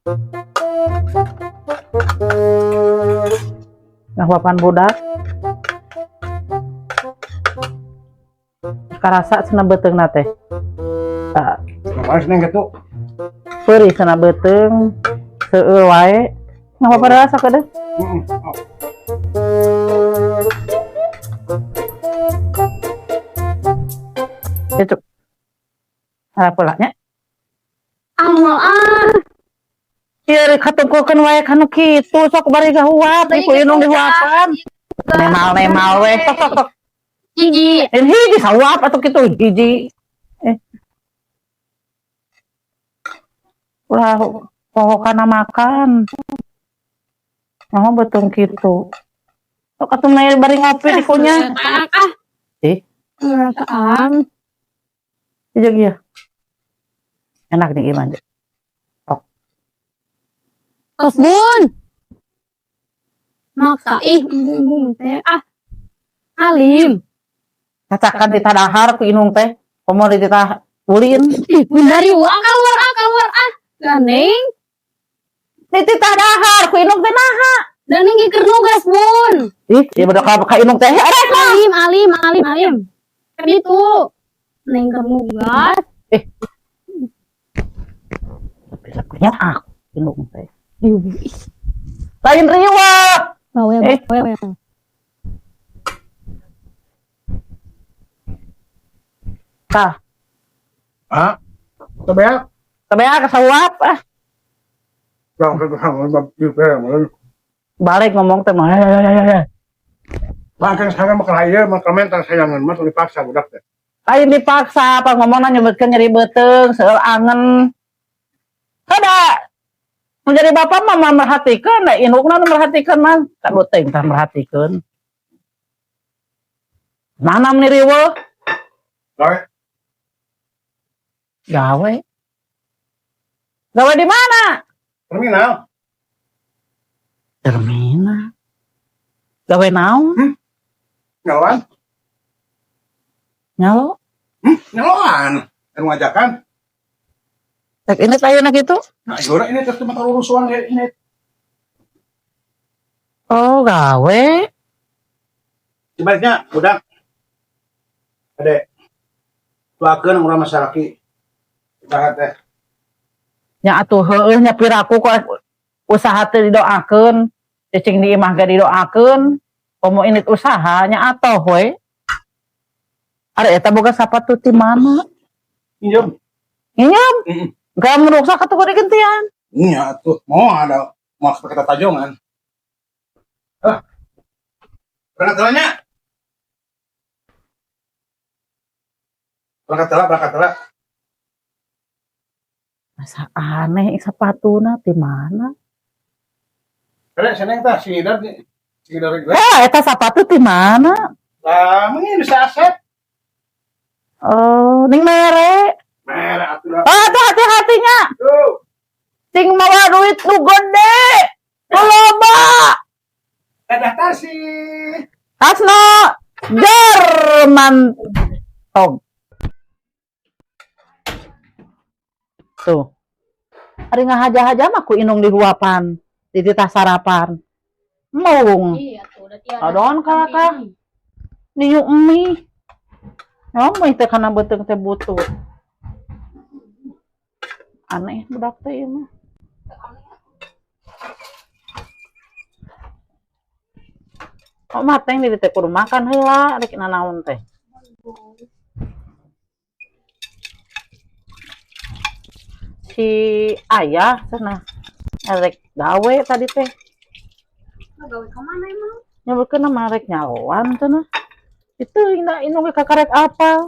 Nah, papan budak. Karasa cenah beuteung na teh. Harus neng gitu. Peuri cenah beuteung seueur wae. Ngapa rasa kada? Itu. Apa nya? Ieu katungkulkeun wae kana kitu sok bari gahuat ieu inung dihuapan. Nemal we tok. Hiji. Hiji sawap atuh kitu hiji. Ulah pokokna makan. Nah, betung kitu. Sok atuh naik bari ngopi di kunya. Makan. Jeung ieu. Enak nih gimana? Kos Bun. Maksa teh alim. Kacakan di tadahar ku inung teh. Komo di titah ulin. Dari keluar Gandeng. Di titah dahar ku inung teh naha. Gandeng keur nugas Bun. Ih, ieu budak ka inung teh. Alim. Kan itu. Neng keur nugas. Bisa punya aku inung teh. Lain riwa. Bawe. Tah, Tabea. tabea kasawap ah. Balik ngomong teh mah. Bahkan saya mah kalaya mah komentar sayangan mah dipaksa budak teh. Lain dipaksa apa ngomongna nyebutkeun nyeri beuteung seueur angen. Kada menjadi bapak mah merhatikeun da indukna nu merhatikeun mah kadu teh tah merhatikeun. Mana meni riweuh? Gawe. Gawe di mana? Terminal. Terminal. Gawe naon? Nyaloan. Nyalo. Nyaloan. Kan ngajakan. Tek ini ayeuna kitu? Nah, ieu ini teh tempat urusan ini. Oh, gawe. Sebaliknya budak. Ade. Tuakeun urang masyarakat. Ibarat teh. Nya atuh heueuh nya piraku kok usaha teh didoakeun, cicing di imah ge didoakeun, komo init usaha nya atoh we. Are eta boga sapatu ti mana? Pinjam. Inyam. Gak meruksak atuh kudu digentian. Iya tuh, mau ada maksud kita tajongan. Berangkat telanya. Berangkat telah. Masa aneh sepatuna di mana? Kalian seneng tah sidar nih. Sidar itu. Eta sepatu di mana? Lah, mungkin bisa aset. Oh, ning mere. Merah atuh lah. Oh, tuh hati-hatinya. Tuh. Sing mawa duit nu gede. Nu loba. Daftar sih. Asno Jerman Tog. Tuh. Ari ngahaja-haja mah ku inung di huapan, di titah sarapan. Mung. Iya tuh, udah tiada. Adon kalakah. Niu emi. Ngomong teh kana beuteung teh butut. Aneh budak teh ieu mah. Oh, mah teh di teh kudu makan heula, rek nanaon teh. Si ayah cenah rek gawe tadi teh. Gawe ka mana emang? Nyebutkeun mah rek nyaloan cenah. Itu indah inung ge kakarek apa?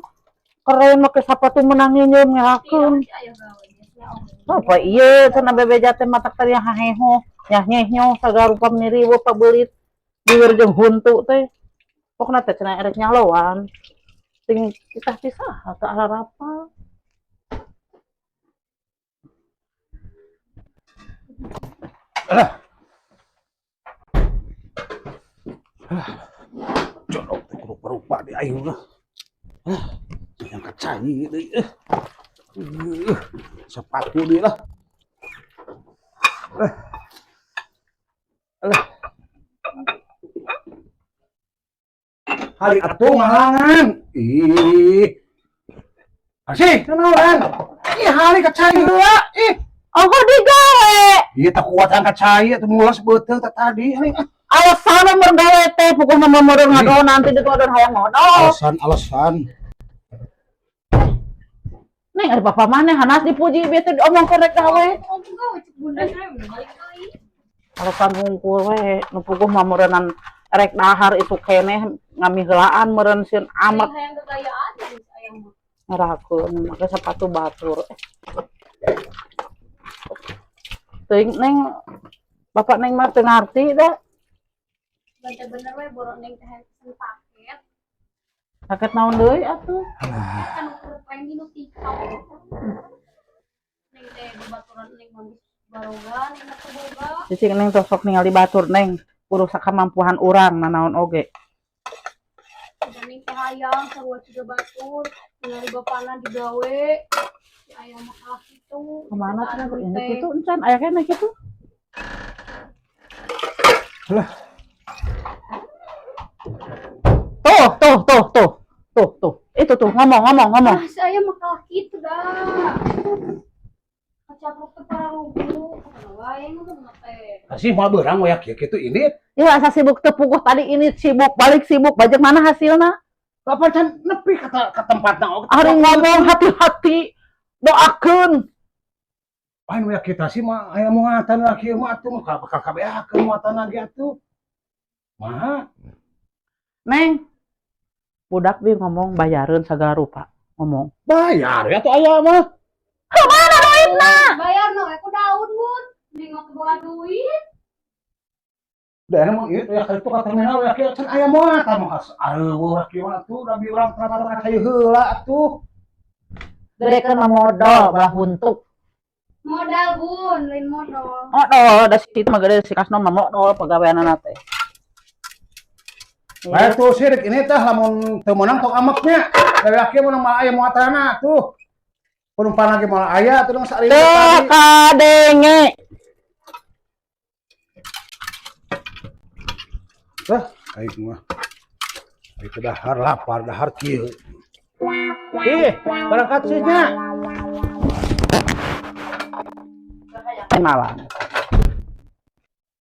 Keren make sapatu menang nyeum ngelakeun. Apa ieu cenah bebeja teh matak teh haheho, nyah-nyehnya sagarupa miriweuh pabelit. Diwer jeung huntu teh. Pokona teh cenah erek nyaloan. Ting kita pisah teu ararapa. Jodoh kudu berupa di ayeuna. Yang kacai deui. Sepatu deui lah. hari atuh ngalangan. Ih. Asih, naon? Ih, hari kacai heula. Ih, Oh, digawe. ieu teh kuatan kacai atuh mulas beuteung teh tadi. Alasan mergawe teh pukul meureun ngadon nanti di tuh hayang modal. Alasan. Neng ada papa mana hanas dipuji bieu teh omong korek gawe. Bunda saya udah balik lagi. Alasan hungkul we nu puguh mameureunnan rek dahar itu keneh ngami heulaan meureun sieun amat Hayang kekayaan ayam mah. ngerakeun make sepatu batur. Teuing neng bapak neng mah teu ngarti da. Bener-bener we borong neng teh pesen paket. Paket naon deui atuh? Kan ukur pengen nu tiktok. Neng teh di baturan neng mandi barogan, enak teh boga. Cicing neng tosok ningali batur neng kudu sakamampuan urang nanaon oge. Neng teh hayang sarua ciga batur, ningali bapana digawe. Si ayam mah kalah kitu. Kemana cenah ini kitu encan aya keneh kitu. Lah, Tuh. Itu tuh ngomong. Ah, si ayam mah kalah kitu dah. Kacaplok teh para lugu. Kana wae nu teh. asih moal beurang we kieu kitu ini. Ya asa sibuk teu puguh tadi ini sibuk balik sibuk bajeng mana hasilna? Kapan can nepi ka tempatna oge. Ari ngomong hati-hati doakeun. Pain we kita sih mah aya muatan laki mah atuh mah bakal kabeakeun muatan lagi atuh. Mah, Neng. Budak bi ngomong bayareun sagala rupa. Ngomong. bayar ya tuh aya mah. Kemana duitna? Bayar no, aku daun mun. Nengok bola duit. Da emang ieu ya itu ka terminal ya kieu can aya muatan mah areueuh laki mah atuh da bi urang tara-tara kayu heula atuh. Gedekeun mah modal balah huntuk. Modal bun, lain modal. Da situ mah gede si kasno mah modal pagaweanana teh. Bae tuh sirik ini teh lamun teu meunang tong amaknya. Da laki mah malah aya muatanna tuh. Penumpang lagi malah aya atuh sari Teu tadi. kadenge. Aing mah. Itu dahar lapar, dahar kieu. Ih, berangkat sih nya. Malam.